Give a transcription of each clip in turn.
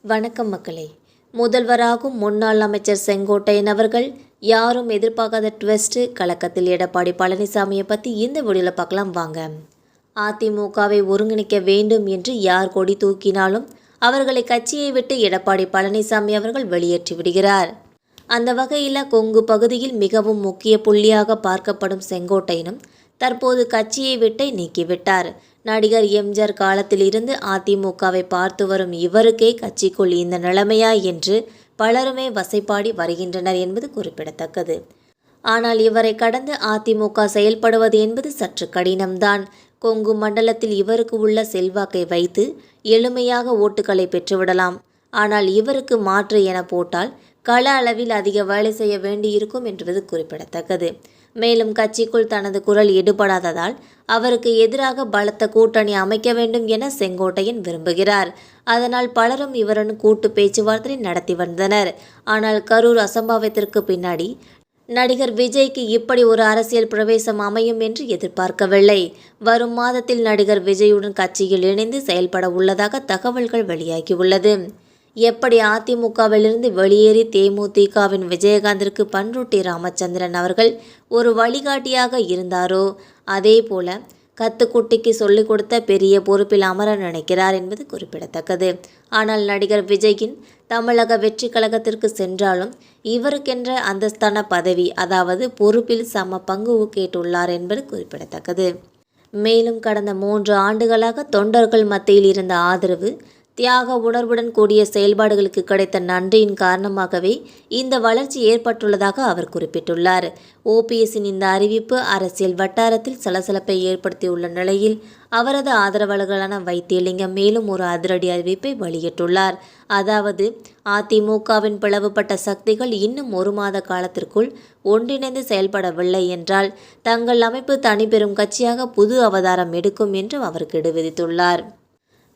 வணக்கம் மக்களே. முதல்வராகும் முன்னாள் அமைச்சர் செங்கோட்டையன் அவர்கள் யாரும் எதிர்பார்க்காத ட்விஸ்ட் கலக்கத்தில் எடப்பாடி பழனிசாமியை பற்றி இந்த வீடியோவில் பார்க்கலாம் வாங்க. அதிமுகவை ஒருங்கிணைக்க வேண்டும் என்று யார் கொடி தூக்கினாலும் அவர்களை கட்சியை விட்டு எடப்பாடி பழனிசாமி அவர்கள் வெளியேற்றி விடுகிறார். அந்த வகையில் கொங்கு பகுதியில் மிகவும் முக்கிய புள்ளியாக பார்க்கப்படும் செங்கோட்டையனும் தற்போது கட்சியை விட்டே நீக்கிவிட்டார். நடிகர் எம்ஜிஆர் காலத்தில் இருந்து அதிமுகவை பார்த்து வரும் இவருக்கே கட்சிக்குள் இந்த நிலைமையா என்று பலருமே வசைப்பாடி வருகின்றனர் என்பது குறிப்பிடத்தக்கது. ஆனால் இவரை கடந்து அதிமுக செயல்படுவது என்பது சற்று கடினம்தான். கொங்கு மண்டலத்தில் இவருக்கு உள்ள செல்வாக்கை வைத்து எளிமையாக ஓட்டுகளை பெற்றுவிடலாம். ஆனால் இவருக்கு மாற்று என போட்டால் கள அளவில் அதிக வேலை செய்ய வேண்டியிருக்கும் என்பது குறிப்பிடத்தக்கது. மேலும் கட்சிக்குள் தனது குரல் எடுபடாததால் அவருக்கு எதிராக பலத்த கூட்டணி அமைக்க வேண்டும் என செங்கோட்டையன் விரும்புகிறார். அதனால் பலரும் இவருடன் கூட்டு பேச்சுவார்த்தை நடத்தி வந்தனர். ஆனால் கரூர் அசம்பாவிதத்திற்கு பின்னாடி நடிகர் விஜய்க்கு இப்படி ஒரு அரசியல் பிரவேசம் அமையும் என்று எதிர்பார்க்கவில்லை. வரும் மாதத்தில் நடிகர் விஜயுடன் கட்சியில் இணைந்து செயல்பட உள்ளதாக தகவல்கள் வெளியாகியுள்ளது. எப்படி அதிமுகவிலிருந்து வெளியேறி தேமுதிகவின் விஜயகாந்திற்கு பன்ருட்டி ராமச்சந்திரன் அவர்கள் ஒரு வழிகாட்டியாக இருந்தாரோ அதே போல கத்துக்குட்டிக்கு சொல்லிக் கொடுத்த பெரிய பொறுப்பில் அமர நினைக்கிறார் என்பது குறிப்பிடத்தக்கது. ஆனால் நடிகர் விஜயின் தமிழக வெற்றி கழகத்திற்கு சென்றாலும் இவருக்கென்ற அந்தஸ்தான பதவி அதாவது பொறுப்பில் சம பங்கு கேட்டுள்ளார் என்பது குறிப்பிடத்தக்கது. மேலும் கடந்த 3 ஆண்டுகளாக தொண்டர்கள் மத்தியில் இருந்த ஆதரவு தியாக உணர்வுடன் கூடிய செயல்பாடுகளுக்கு கிடைத்த நன்றியின் காரணமாகவே இந்த வளர்ச்சி ஏற்பட்டுள்ளதாக அவர் குறிப்பிட்டுள்ளார். ஓபிஎஸ்ஸின் இந்த அறிவிப்பு அரசியல் வட்டாரத்தில் சலசலப்பை ஏற்படுத்தியுள்ள நிலையில் அவரது ஆதரவாளர்களான வைத்தியலிங்கம் மேலும் ஒரு அதிரடி அறிவிப்பை வெளியிட்டுள்ளார். அதாவது அதிமுகவின் பிளவுபட்ட சக்திகள் இன்னும் 1 மாத காலத்திற்குள் ஒன்றிணைந்து செயல்படவில்லை என்றால் தங்கள் அமைப்பு தனிப்பெரும் கட்சியாக புது அவதாரம் எடுக்கும் என்றும் அவர் கெடு விதித்துள்ளார்.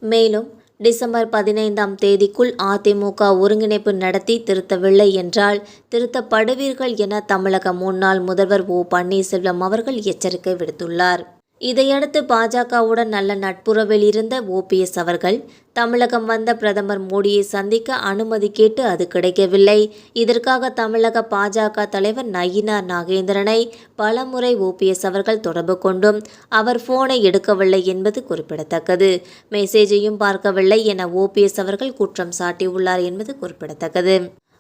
மேலும் டிசம்பர் 15ஆம் தேதிக்குள் அதிமுக ஒருங்கிணைப்பு நடத்தி திருத்தவில்லை என்றால் திருத்தப்படுவீர்கள் என தமிழக முன்னாள் முதல்வர் ஓ பன்னீர்செல்வம் அவர்கள் எச்சரிக்கை விடுத்துள்ளார். இதையடுத்து பாஜகவுடன் நல்ல நட்புறவில் இருந்த ஓபிஎஸ் அவர்கள் தமிழகம் வந்த பிரதமர் மோடியை சந்திக்க அனுமதி கேட்டு அது கிடைக்கவில்லை. இதற்காக தமிழக பாஜக தலைவர் நயினார் நாகேந்திரனை பலமுறை ஓபிஎஸ் அவர்கள் தொடர்பு கொண்டும் அவர் போனை எடுக்கவில்லை என்பது குறிப்பிடத்தக்கது. மெசேஜையும் பார்க்கவில்லை என ஓபிஎஸ் அவர்கள் குற்றம் சாட்டியுள்ளார் என்பது குறிப்பிடத்தக்கது.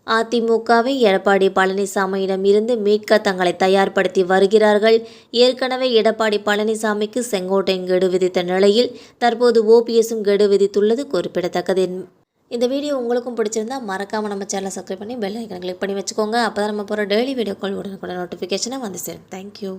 அதிமுகவை எடப்பாடி பழனிசாமியிடம் இருந்து மீட்க தங்களை தயார்படுத்தி வருகிறார்கள். ஏற்கனவே எடப்பாடி பழனிசாமிக்கு செங்கோட்டையன் கெடு விதித்த நிலையில் தற்போது ஓபிஎஸும் கெடு விதித்துள்ளது குறிப்பிடத்தக்கது. இந்த வீடியோ உங்களுக்கும் பிடிச்சிருந்தா மறக்காமல் நம்ம சேனலை சப்ஸ்கிரைப் பண்ணி பெல் ஐக்கனை கிளிக் பண்ணி வச்சுக்கோங்க. அப்போ தான் நம்ம போகிற டெய்லி வீடியோக்கள் உடனுக்குடன் நோட்டிஃபிகேஷனை வந்து சேரும். தேங்க்யூ.